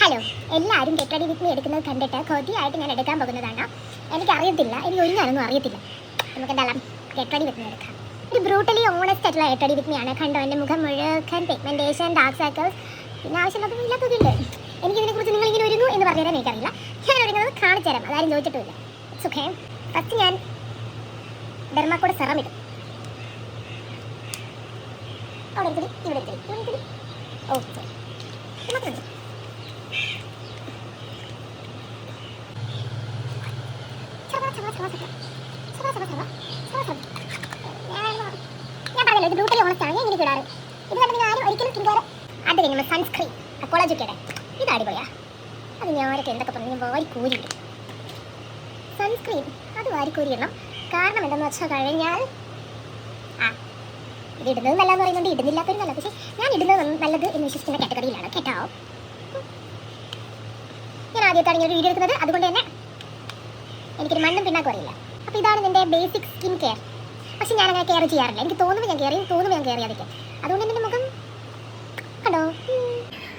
Hello, എല്ലാവരും get ready with me എടുക്കുന്നത് കണ്ടിട്ട് കൊതിയായിട്ട് ഞാൻ എടുക്കാൻ പോകുന്നതാണ്. എനിക്കറിയത്തില്ല, എനിക്ക് ഒരുങ്ങാനൊന്നും അറിയത്തില്ല. നമുക്ക് എന്തായാലും ഗെറ്റ് റെഡി വിത്ത് മീ എടുക്കാം. ഒരു ബ്രൂട്ടലി ഓണസ്റ്റ് ആയിട്ടുള്ള ഗെറ്റ് റെഡി വിത്ത് മീ ആണ്. കണ്ടോ, എൻ്റെ മുഖം മുഴുവൻ പിഗ്മെൻറ്റേഷൻ, ഡാർക്ക് സർക്കിൾസ്, പിന്നെ ആവശ്യമുള്ളതും ഇല്ലാത്തതുണ്ട്. എനിക്കിതിനെക്കുറിച്ച് നിങ്ങളിങ്ങനെ ഒരുങ്ങൂ എന്ന് പറഞ്ഞു തരാൻ എനിക്കറിയില്ല. ഞാൻ ഒരുങ്ങുന്നത് കാണിച്ചു തരാം, അതാരും ചോദിച്ചിട്ടുമില്ല. It's okay. ഫസ്റ്റ് ഞാൻ ഡെർമാക്കോഡ് സെറം ഇടും. അവിടെ എടുത്തിട്ട് ഇവിടെ എടുത്തിട്ട് ഓക്കെ മാത്രമേ ഞാൻ പറഞ്ഞല്ലോ, ഇത് ബ്രൂട്ടലി ഓണസ്റ്റ് ആണ്. ഞാൻ ഇങ്ങനെ ഇടാറ്. ഇത് കണ്ടിട്ട് ആരും ഒരിക്കലും സ്കിൻ കെയർ അത് കഴിഞ്ഞാൽ സൺസ്ക്രീൻ അക്കോളജിക്കയുടെ ഇത് അടിപൊളിയാ. അത് ഞാനൊക്കെ എന്തൊക്കെ പറഞ്ഞു വാരി കോരിയിടും. സൺസ്ക്രീൻ അത് വാരി കോരിയിടണം. കാരണം എന്താണെന്ന് വെച്ചാൽ കഴിഞ്ഞാൽ ഇത് ഇടുന്നത് നല്ലതെന്ന് പറയുന്നുണ്ട്, ഇടുന്നില്ലാത്തൊരു നല്ലത്. പക്ഷേ ഞാൻ ഇടുന്നത് നല്ലത് എന്ന് വിശ്വസിക്കുന്ന കാറ്റഗറിയിലാണ് കേട്ടോ. ഞാൻ ആദ്യമായിട്ടാണ് ഇങ്ങനെ വീഡിയോ എടുക്കുന്നത്, അതുകൊണ്ട് തന്നെ എനിക്കൊരു മണ്ണും പിന്നാക്കും അറിയില്ല. അപ്പോൾ ഇതാണ് എൻ്റെ ബേസിക് സ്കിൻ കെയർ. പക്ഷെ ഞാനങ്ങനെ കെയർ ചെയ്യാറില്ല. എനിക്ക് തോന്നുമ്പോൾ ഞാൻ കെയർ ചെയ്യും, തോന്നുമ്പോൾ ഞാൻ കെയർ ചെയ്യാതിരിക്കും. അതുകൊണ്ട് എൻ്റെ മുഖം കണ്ടോ.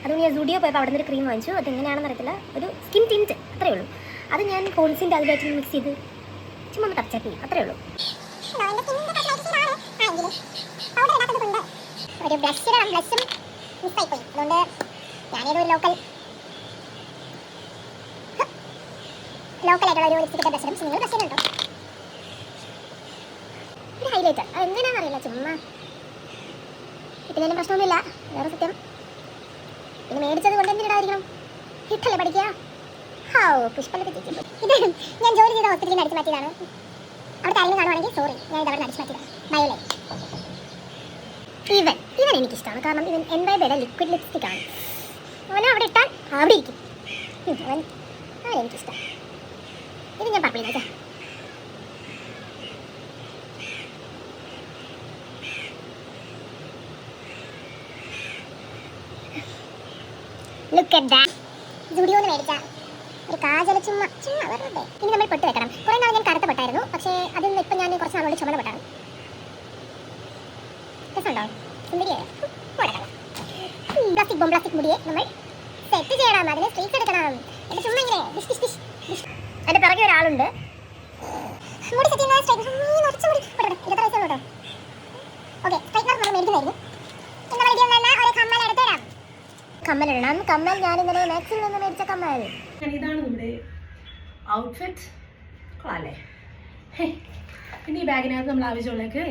അതുകൊണ്ട് ഞാൻ സ്റ്റുഡിയോ പോയപ്പോൾ അവിടെ നിന്ന് ഒരു ക്രീം വാങ്ങിച്ചു. അത് എങ്ങനെയാണെന്ന് അറിയത്തില്ല, ഒരു സ്കിൻ ടിൻറ്റ് അത്രയേ ഉള്ളൂ. അത് ഞാൻ കോൺസിൻ്റെ അതിലായിട്ട് മിക്സ് ചെയ്ത് ചുമ്മാ ഒന്ന് ടച്ചപ്പ് ചെയ്യും, അത്രയേ ഉള്ളൂ. ഒരു ബ്ലഷും മിസ്സായിപ്പോയി. അതുകൊണ്ട് ഞാനേതൊരു ലോക്കലായിട്ടുള്ള ഒരു ലിപ്സ്റ്റിക്കിൻ്റെ ബ്ലഷും. പക്ഷെ നിങ്ങൾ ബ്ലഷ് ചെയ്യുന്നുണ്ടോ? ഒരു ഹൈലൈറ്റർ അത് എങ്ങനെയാണെന്ന് അറിയില്ല, ചുമ്മാ ഇട്ടില്ലെങ്കിലും പ്രശ്നമൊന്നുമില്ല. വേറെ സത്യം പിന്നെ മേടിച്ചത് കൊണ്ട് എന്തിനായിരിക്കണം, ഹിറ്റല്ലേ പഠിക്കുക. പുഷ്പലൊക്കെ ചേച്ചി ഇത് ഞാൻ ജോലി ചെയ്ത ഹോസ്പിറ്റലിൽ നിന്ന് അടിച്ചു മാറ്റിയതാണ്. അവിടുത്തെ ആരെങ്കിലും കാണുവാണെങ്കിൽ സോറി, ഞാൻ ഇതവിടെ അടിച്ചു മാറ്റിയതാണ്. ബയോലൈ ഇവൻ എനിക്കിഷ്ടമാണ്. കാരണം ഇവൻ എൻവൈബയുടെ ലിക്വിഡ് ലിപ്സ്റ്റിക് ആണ്. അവനെ അവിടെ ഇട്ടാൽ അവിടെ ഇരിക്കും. അവൻ എനിക്കിഷ്ടം. ഇത് ഞാൻ പർപ്പിൾ ചെയ്താ. Look at that. സ്റ്റുഡിയോന്ന് മേടിച്ച ഒരു കാജല ചുമ്മാ വെറുതെ. ഇനി നമ്മൾ പൊട്ട് വെക്കണം. കുറേ നാൾ ഞാൻ കറുത്ത പൊട്ടായിരുന്നു, പക്ഷേ അതിൽ നിന്ന് ഇപ്പം ഞാൻ കുറച്ച് നാളുകൊണ്ട് ചുമന്ന പൊട്ടാണ്. രസമുണ്ടോ? സുന്ദരിയായോ? പ്ലാസ്റ്റിക് മുടിയെ നമ്മൾ സെറ്റ് ചെയ്യണം, അതിന് സ്ട്രീക്ക് എടുക്കണം. എൻ്റെ ചുമ്മാ ഇങ്ങനെ എൻ്റെ പിറകെ ഒരാളുണ്ട്. മുടി സെറ്റ് ചെയ്യുന്ന കമ്മലിടണം. കമ്മൽ ഞാൻ ഇന്നലെ മാക്സിൽ നിന്ന് മേടിച്ച കമ്മൽ. ഇതാണ് നമ്മുടെ ഔട്ട്ഫിറ്റ്. കൊള്ളാല്ലേ? പിന്നെ ഈ ബാഗിനകത്ത് നമ്മൾ ആവശ്യമുള്ളതൊക്കെ